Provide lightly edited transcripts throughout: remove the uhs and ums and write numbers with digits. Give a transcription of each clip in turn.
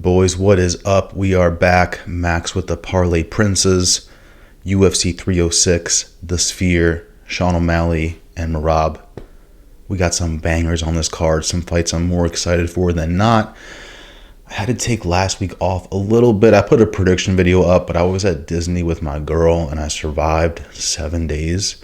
Boys, what is up? We are back. Max with the Parlay Princes, UFC 306, The Sphere, Sean O'Malley, and Merab. We got some bangers on this card, some fights I'm more excited for than not. I had to take last week off a little bit. I put a prediction video up, but I was at Disney with my girl, and I survived 7 days.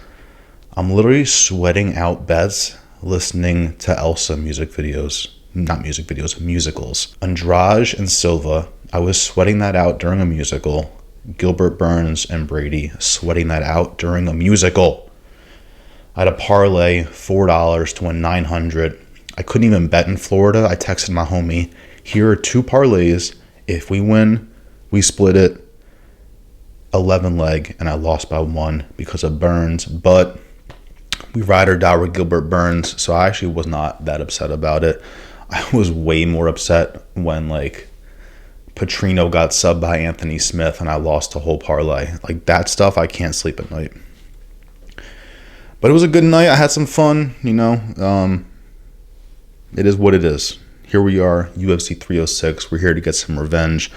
I'm literally sweating out bets listening to Elsa music videos. Not music videos, musicals. Andrade and Silva, I was sweating that out during a musical. Gilbert Burns and Brady, sweating that out during a musical. I had a parlay, $4 to win $900. I couldn't even bet in Florida. I texted my homie, here are 2 parlays. If we win, we split it. 11 leg, and I lost by 1 because of Burns. But we ride or die with Gilbert Burns, so I actually was not that upset about it. I was way more upset when, Petrino got subbed by Anthony Smith and I lost a whole parlay. That stuff, I can't sleep at night. But it was a good night. I had some fun, It is what it is. Here we are, UFC 306. We're here to get some revenge.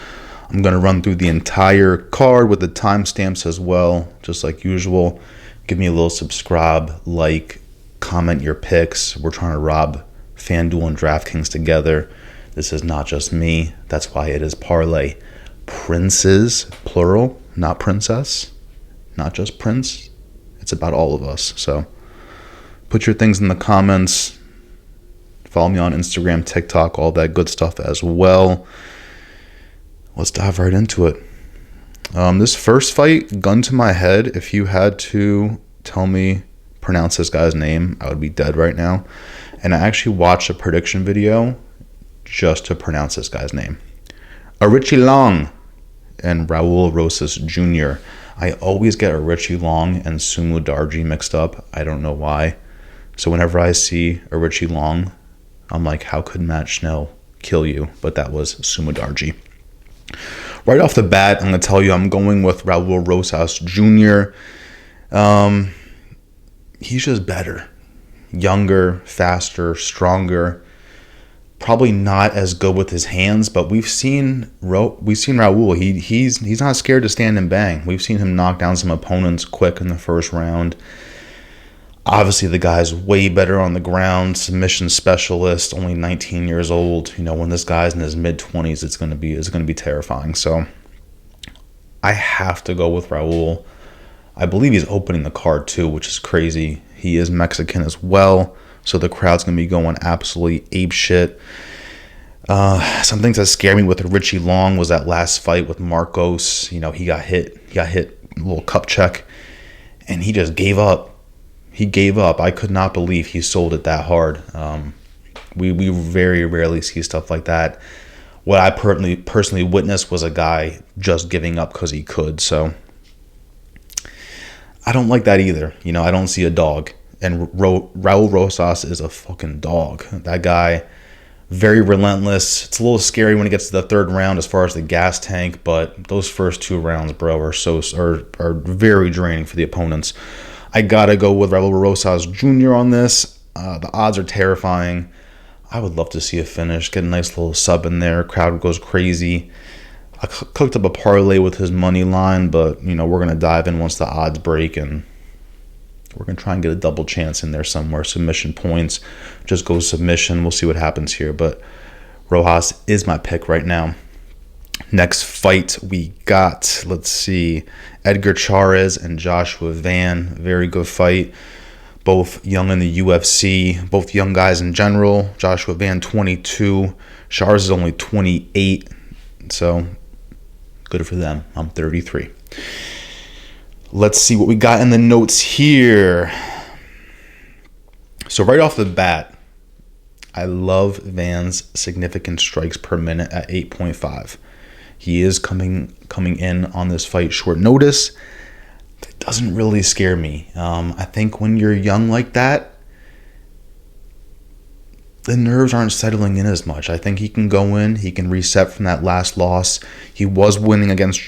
I'm going to run through the entire card with the timestamps as well, just like usual. Give me a little subscribe, comment your picks. We're trying to rob FanDuel and DraftKings together. This is not just me. That's why it is Parlay Princes, plural, not princess, not just prince. It's about all of us. So put your things in the comments. Follow me on Instagram, TikTok, all that good stuff as well. Let's dive right into it. This first fight, gun to my head, if you had to tell me pronounce this guy's name, I would be dead right now. And I actually watched a prediction video just to pronounce this guy's name. ROSAS and RAUL ROSAS Jr. I always get ROSAS and Sumu Darji mixed up. I don't know why. So whenever I see ROSAS, I'm like, how could Matt Schnell kill you? But that was Sumu Darji. Right off the bat, I'm going to tell you I'm going with RAUL ROSAS Jr. He's just better. Younger, faster, stronger. Probably not as good with his hands, but we've seen Raul. He's not scared to stand and bang. We've seen him knock down some opponents quick in the first round. Obviously, the guy's way better on the ground. Submission specialist, only 19 years old. When this guy's in his mid-20s, it's gonna be terrifying. So I have to go with Raul. I believe he's opening the card too, which is crazy. He is Mexican as well, so the crowd's going to be going absolutely apeshit. Some things that scared me with Richie Long was that last fight with Marcos. He got hit. A little cup check, and he just gave up. He gave up. I could not believe he sold it that hard. We very rarely see stuff like that. What I personally witnessed was a guy just giving up because he could, so I don't like that either. I don't see a dog. And Raul Rosas is a fucking dog. That guy, very relentless. It's a little scary when it gets to the third round as far as the gas tank, but those first 2 rounds, bro, are very draining for the opponents. I gotta go with Raul Rosas Jr. on this. The odds are terrifying. I would love to see a finish. Get a nice little sub in there. Crowd goes crazy. I cooked up a parlay with his money line, but, we're going to dive in once the odds break, and we're going to try and get a double chance in there somewhere. Submission points. Just go submission. We'll see what happens here, but Rojas is my pick right now. Next fight we got, let's see, Edgar Chairez and Joshua Van. Very good fight. Both young in the UFC. Both young guys in general. Joshua Van, 22. Chairez is only 28. So good for them. I'm 33. Let's see what we got in the notes here. So right off the bat, I love Van's significant strikes per minute at 8.5. He is coming in on this fight short notice. That doesn't really scare me. I think when you're young like that, the nerves aren't settling in as much. I think he can go in. He can reset from that last loss. He was winning against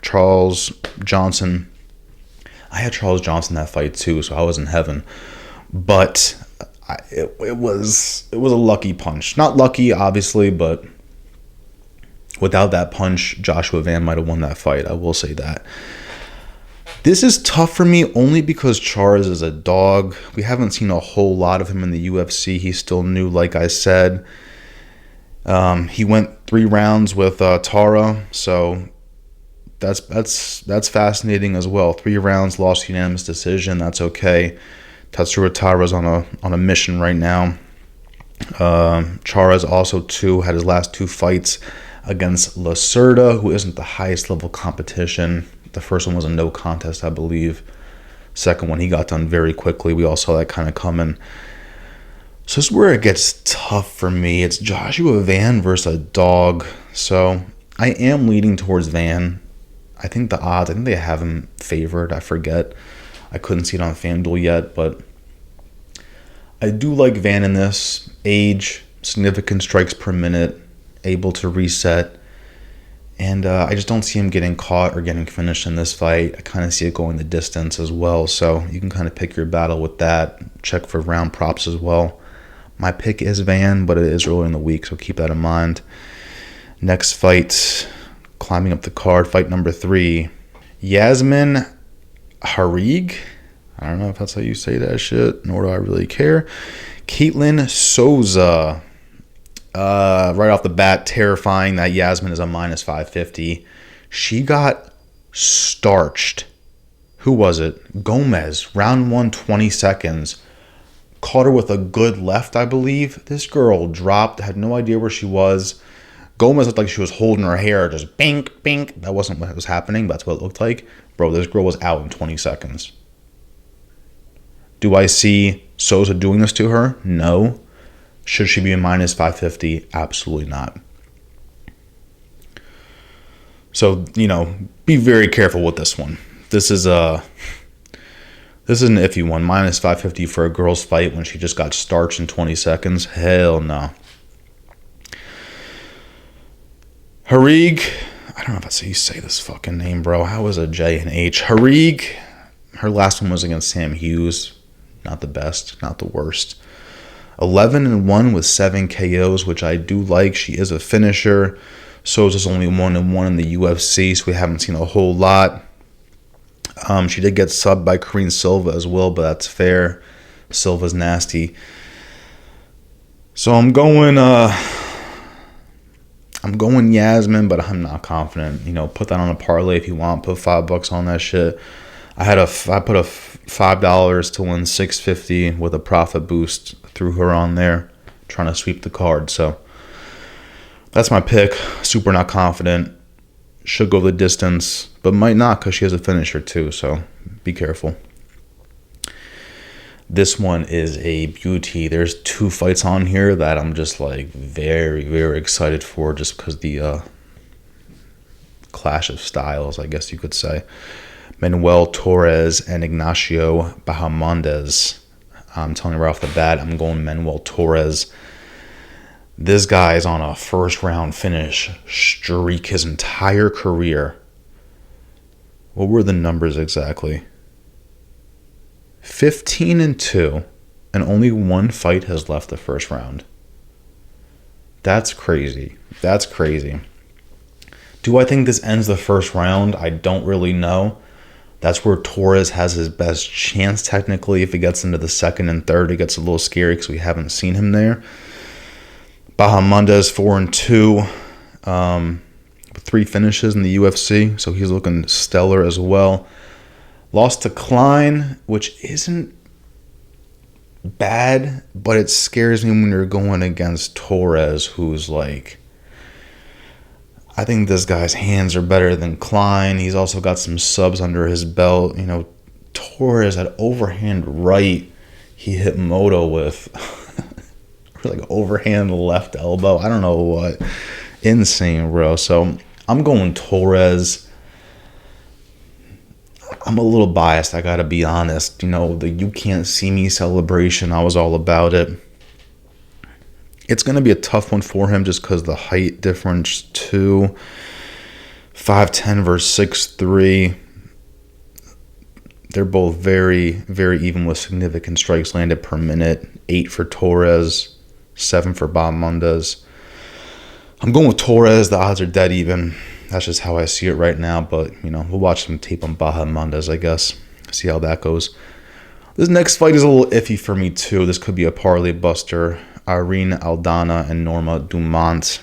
Charles Johnson. I had Charles Johnson that fight too, so I was in heaven. But it was a lucky punch. Not lucky, obviously, but Without that punch, Joshua Van might have won that fight. I will say that. This is tough for me only because CHAIREZ is a dog. We haven't seen a whole lot of him in the UFC. He's still new, like I said. He went 3 rounds with Tara, so that's fascinating as well. 3 rounds, lost unanimous decision. That's okay. Tatsuro Tara's on a mission right now. CHAIREZ also too had his last 2 fights against Lacerda, who isn't the highest level competition. The first one was a no contest, I believe. Second one, he got done very quickly. We all saw that kind of coming. So this is where it gets tough for me. It's Joshua Van versus a dog. So I am leaning towards Van. I think the odds, I think they have him favored. I forget. I couldn't see it on FanDuel yet, but I do like Van in this. Age, significant strikes per minute, able to reset. And I just don't see him getting caught or getting finished in this fight. I kind of see it going the distance as well. So you can kind of pick your battle with that. Check for round props as well. My pick is Van, but it is early in the week, so keep that in mind. Next fight, climbing up the card, fight number 3. YAZMIN Harig. I don't know if that's how you say that shit, nor do I really care. KETLEN SOUZA. Right off the bat, terrifying that YAZMIN is a minus 550. She got starched. Who was it? Gomez. Round 1, 20 seconds. Caught her with a good left, I believe. This girl dropped, had no idea where she was. Gomez looked like she was holding her hair, just bink, bink. That wasn't what was happening, but that's what it looked like. Bro, this girl was out in 20 seconds. Do I see Souza doing this to her? No. Should she be a minus 550? Absolutely not. So, be very careful with this one. This is an iffy one. Minus 550 for a girl's fight when she just got starched in 20 seconds. Hell no. Harig. I don't know if that's how you say this fucking name, bro. How is a J and H? Harig. Her last one was against Sam Hughes. Not the best. Not the worst. 11-1 with 7 KOs, which I do like. She is a finisher. Souza's only 1-1 in the UFC, so we haven't seen a whole lot. She did get subbed by Karine Silva as well, but that's fair. Silva's nasty. So I'm going YAZMIN, but I'm not confident. Put that on a parlay if you want. Put $5 on that shit. I put a $5 to win $650 with a profit boost. Threw her on there, trying to sweep the card. So that's my pick. Super not confident. Should go the distance, but might not because she has a finisher too. So be careful. This one is a beauty. There's 2 fights on here that I'm just like very, very excited for, just because the clash of styles, I guess you could say. Manuel Torres and Ignacio Bahamondes. I'm telling you right off the bat, I'm going Manuel Torres. This guy is on a first-round finish streak his entire career. What were the numbers exactly? 15-2, and only 1 fight has left the first round. That's crazy. That's crazy. Do I think this ends the first round? I don't really know. That's where Torres has his best chance, technically. If he gets into the second and third, it gets a little scary because we haven't seen him there. Bahamondes 4-2, with 3 finishes in the UFC, so he's looking stellar as well. Lost to Klein, which isn't bad, but it scares me when you're going against Torres, who's like, I think this guy's hands are better than Klein. He's also got some subs under his belt. Torres at overhand right, he hit Moto with like overhand left elbow. I don't know what. Insane, bro. So I'm going Torres. I'm a little biased, I gotta be honest. The "you can't see me" celebration, I was all about it. It's going to be a tough one for him just because the height difference too. 5'10 versus 6'3". They're both very, very even with significant strikes landed per minute. 8 for Torres, 7 for Bahamondes. I'm going with Torres. The odds are dead even. That's just how I see it right now. But, you know, we'll watch some tape on Bahamondes, I guess. See how that goes. This next fight is a little iffy for me, too. This could be a parlay buster. IRENE, ALDANA, and NORMA, DUMONT.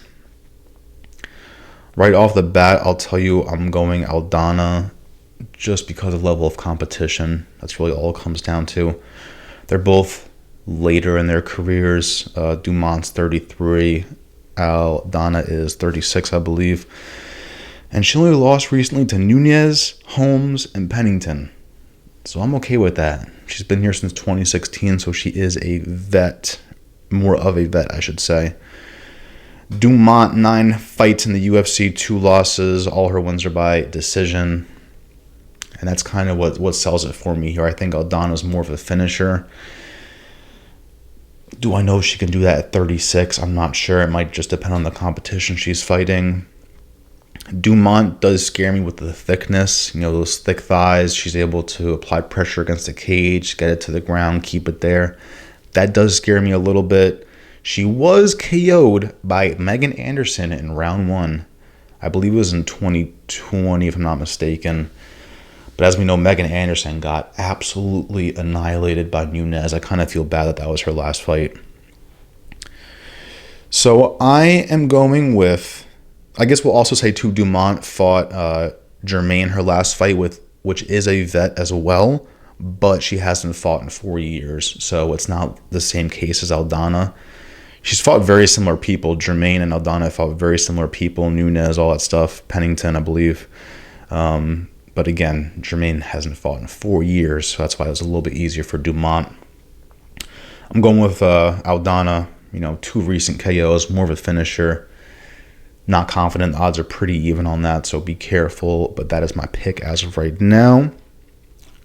Right off the bat, I'll tell you I'm going ALDANA just because of the level of competition. That's really all it comes down to. They're both later in their careers. DuMont's 33. ALDANA is 36, I believe. And she only lost recently to Nunes, Holmes, and Pennington. So I'm okay with that. She's been here since 2016, so she is a vet. More of a vet, I should say. DuMont, 9 fights in the UFC, 2 losses. All her wins are by decision. And that's kind of what sells it for me here. I think ALDANA's more of a finisher. Do I know she can do that at 36? I'm not sure. It might just depend on the competition she's fighting. DuMont does scare me with the thickness. You know, those thick thighs. She's able to apply pressure against the cage, get it to the ground, keep it there. That does scare me a little bit. She was KO'd by Megan Anderson in round 1. I believe it was in 2020, if I'm not mistaken. But as we know, Megan Anderson got absolutely annihilated by Nunes. I kind of feel bad that that was her last fight. So I am going with, I guess we'll also say too, DuMont fought Germaine her last fight, which is a vet as well, but she hasn't fought in 4 years. So it's not the same case as ALDANA. She's fought very similar people. Germaine and ALDANA fought very similar people. Nunes, all that stuff. Pennington, I believe. But again, Germaine hasn't fought in 4 years, so that's why it was a little bit easier for DuMont. I'm going with ALDANA. You know, 2 recent KOs, more of a finisher. Not confident. The odds are pretty even on that, so be careful. But that is my pick as of right now.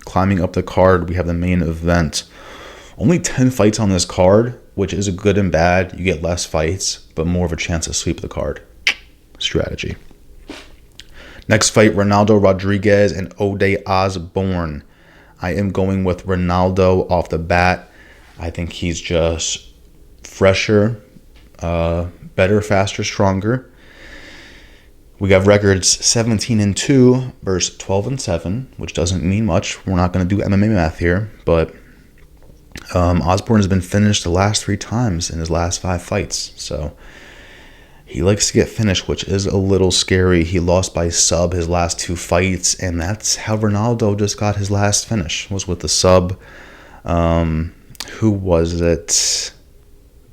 Climbing up the card, we have the main event. Only 10 fights on this card, which is a good and bad. You get less fights, but more of a chance to sweep the card. Strategy. Next fight, Ronaldo Rodriguez and Ode Osbourne. I am going with Ronaldo off the bat. I think he's just fresher, better, faster, stronger. We got records 17-2 versus 12-7, which doesn't mean much. We're not going to do MMA math here, but Osbourne has been finished the last 3 times in his last 5 fights. So he likes to get finished, which is a little scary. He lost by sub his last 2 fights, and that's how Ronaldo just got his last finish, was with the sub. Who was it?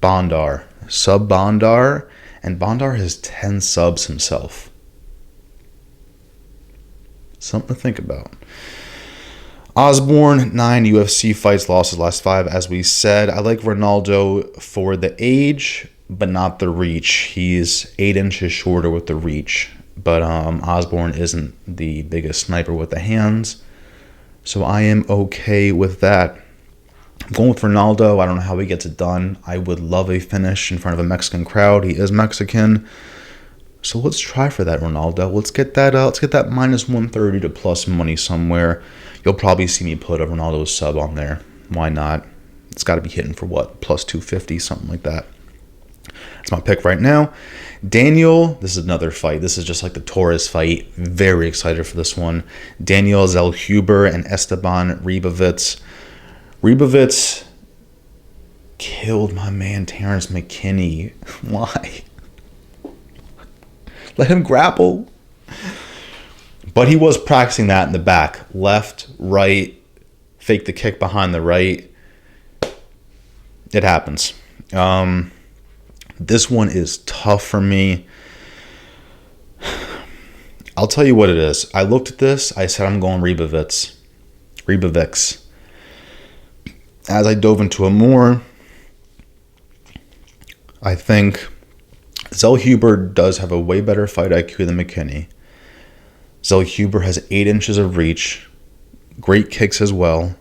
Bondar. Sub Bondar, and Bondar has 10 subs himself. Something to think about. Osbourne, 9 UFC fights, lost his last 5, as we said. I like Ronaldo for the age, but not the reach. He's 8 inches shorter with the reach. But Osbourne isn't the biggest sniper with the hands. So I am okay with that. I'm going with Ronaldo. I don't know how he gets it done. I would love a finish in front of a Mexican crowd. He is Mexican. So let's try for that, Ronaldo. Let's get that minus 130 to plus money somewhere. You'll probably see me put a Ronaldo sub on there. Why not? It's got to be hitting for what? Plus 250, something like that. That's my pick right now. Daniel, this is another fight. This is just like the Torres fight. Very excited for this one. Daniel ZELLHUBER and Esteban Ribovic's. Ribovic's killed my man Terrence McKinney. Why? Let him grapple. But he was practicing that in the back. Left, right, fake the kick behind the right. It happens. This one is tough for me. I'll tell you what it is. I looked at this. I said I'm going Ribovic's. As I dove into it more, I think ZELLHUBER does have a way better fight IQ than McKinney. ZELLHUBER has 8 inches of reach. Great kicks as well.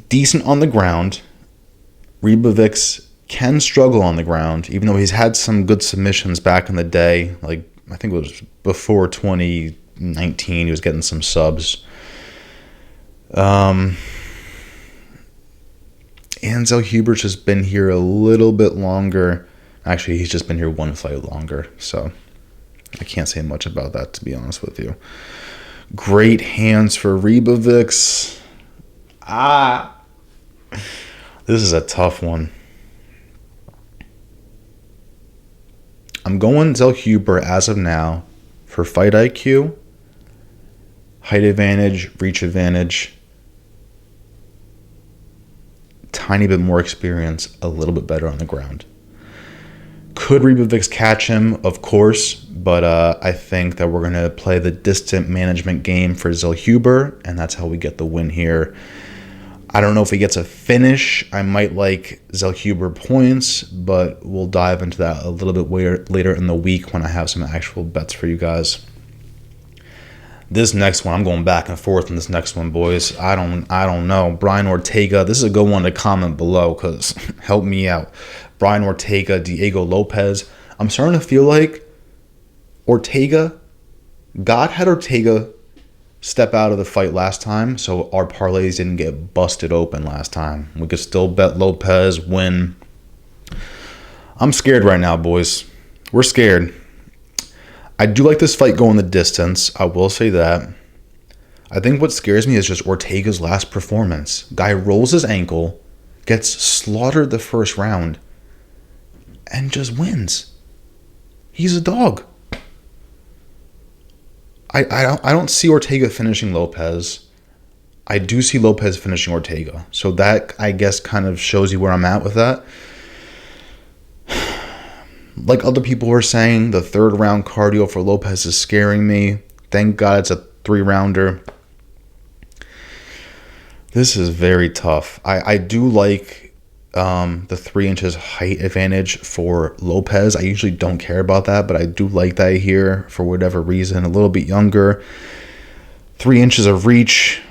Decent on the ground. Ribovic's can struggle on the ground, even though he's had some good submissions back in the day. Like, I think it was before 2019, he was getting some subs. And ZELLHUBER's just been here a little bit longer. Actually, he's just been here one fight longer, so I can't say much about that, to be honest with you. Great hands for RIBOVICS. This is a tough one. I'm going ZELLHUBER as of now for fight IQ, height advantage, reach advantage, tiny bit more experience, a little bit better on the ground. Could RIBOVICS catch him? Of course, but I think that we're going to play the distant management game for ZELLHUBER, and that's how we get the win here. I don't know if he gets a finish. I might like ZELLHUBER points, but we'll dive into that a little bit later in the week when I have some actual bets for you guys. This next one, I'm going back and forth in this next one, boys. I don't know. Brian Ortega, this is a good one to comment below because help me out. Brian Ortega, Diego Lopes. I'm starting to feel like God had Ortega step out of the fight last time, so our parlays didn't get busted open last time. We could still bet Lopes win. I'm scared right now, boys. We're scared. I do like this fight going the distance. I will say that. I think what scares me is just Ortega's last performance. Guy rolls his ankle, gets slaughtered the first round, and just wins. He's a dog. I don't see Ortega finishing Lopes. I do see Lopes finishing Ortega. So that, I guess, kind of shows you where I'm at with that. Like other people were saying, the third round cardio for Lopes is scaring me. Thank God it's a 3-rounder. This is very tough. I do like the 3 inches height advantage for Lopes. I usually don't care about that, but I do like that here for whatever reason. A little bit younger. 3 inches of reach.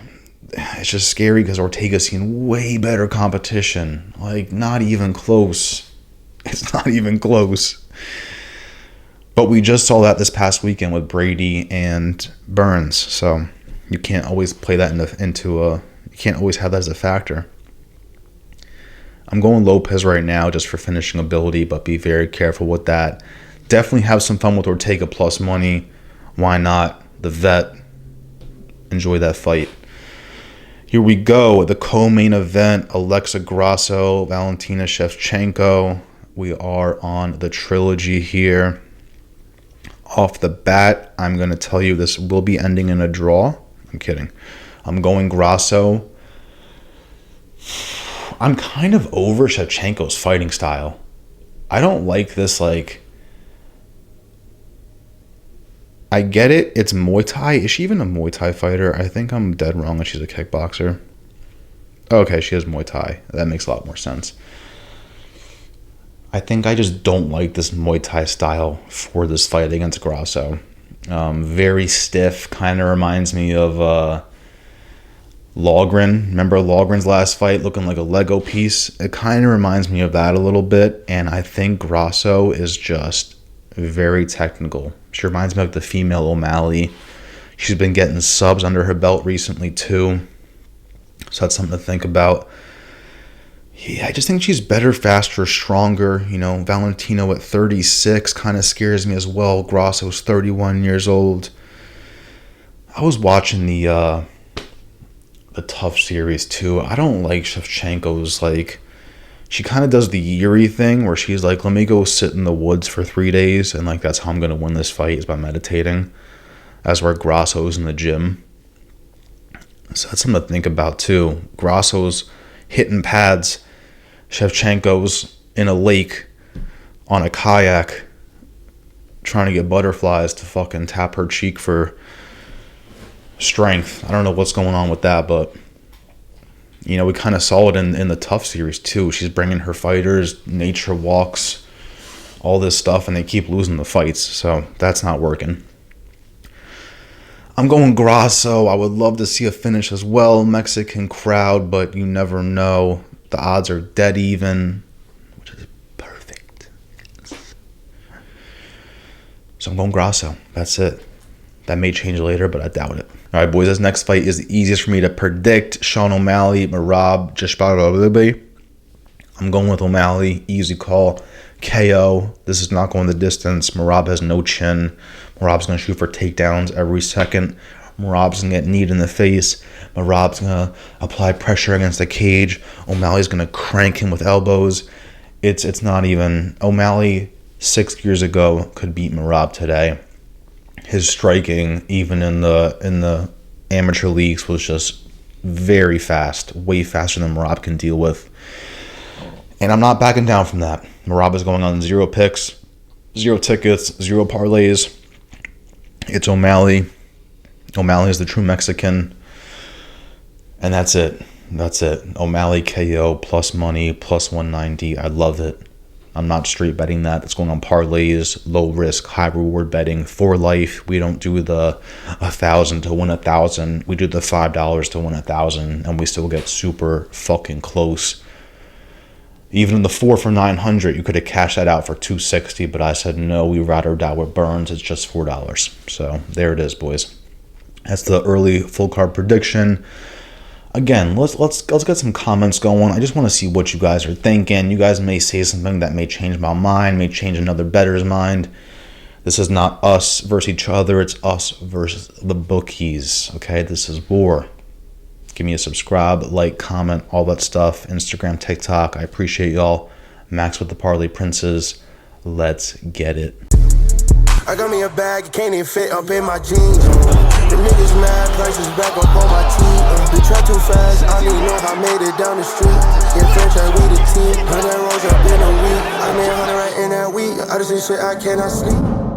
It's just scary because Ortega's seen way better competition. Like, not even close. It's not even close. But we just saw that this past weekend with Brady and Burns. So you can't always play that you can't always have that as a factor. I'm going Lopes right now just for finishing ability, but be very careful with that. Definitely have some fun with Ortega plus money. Why not? The vet. Enjoy that fight. Here we go. The co-main event. Alexa Grasso, Valentina Shevchenko. We are on the trilogy here. Off the bat, I'm going to tell you this will be ending in a draw. I'm kidding. I'm going Grasso. I'm kind of over Shevchenko's fighting style. I don't like this, like... I get it. It's Muay Thai. Is she even a Muay Thai fighter? I think I'm dead wrong that she's a kickboxer. Okay, she has Muay Thai. That makes a lot more sense. I think I just don't like this Muay Thai style for this fight against Grasso. Very stiff. Kind of reminds me of Logren. Remember Logren's last fight looking like a Lego piece? It kind of reminds me of that a little bit. And I think Grasso is just very technical. She reminds me of the female O'Malley. She's been getting subs under her belt recently too. So that's something to think about. Yeah, I just think she's better, faster, stronger. You know, Valentino at 36 kind of scares me as well. Grasso's 31 years old. I was watching the Tough series too. I don't like Shevchenko's, like, she kind of does the Yuri thing where she's like, let me go sit in the woods for 3 days and like that's how I'm going to win this fight is by meditating. That's where Grasso's in the gym. So that's something to think about too. Grasso's hitting pads. Shevchenko's in a lake on a kayak trying to get butterflies to fucking tap her cheek for strength. I don't know what's going on with that, but you know, we kind of saw it in the Tough series too. She's bringing her fighters, nature walks, all this stuff, and they keep losing the fights. So that's not working. I'm going Grasso. I would love to see a finish as well. Mexican crowd, but you never know. The odds are dead even, which is perfect. So I'm going Grasso. That's it. That may change later, but I doubt it. All right, boys, this next fight is the easiest for me to predict. Sean O'Malley, Merab, Dvalishvili. I'm going with O'Malley. Easy call. KO. This is not going the distance. Merab has no chin. Merab's going to shoot for takedowns every second. Merab's going to get kneed in the face. Merab's going to apply pressure against the cage. O'Malley's going to crank him with elbows. It's not even... O'Malley 6 years ago could beat Merab today. His striking, even in the amateur leagues, was just very fast. Way faster than Merab can deal with. And I'm not backing down from that. Merab is going on 0 picks, 0 tickets, 0 parlays. It's O'Malley. O'Malley is the true Mexican. And that's it. That's it. O'Malley KO plus money plus 190. I love it. I'm not straight betting that. It's going on parlays, low risk, high reward betting for life. We don't do the 1,000 to win 1,000. We do the $5 to win 1,000, and we still get super fucking close. Even in the 4 for 900, you could have cashed that out for 260, but I said no. We ride or die with Burns. It's just $4. So there it is, boys. That's the early full card prediction. Again, let's get some comments going. I just want to see what you guys are thinking. You guys may say something that may change my mind, may change another bettor's mind. This is not us versus each other. It's us versus the bookies. Okay, this is war. Give me a subscribe, like, comment, all that stuff. Instagram, TikTok. I appreciate y'all. Max with the Parlay Princes. Let's get it. I got me a bag, it can't even fit up in my jeans. The niggas mad, prices back up on my team. We try too fast, I didn't know I made it down the street. In franchise, we the team. 100 rolls up in a week. I made 100 right in that week. I just need shit, I cannot sleep.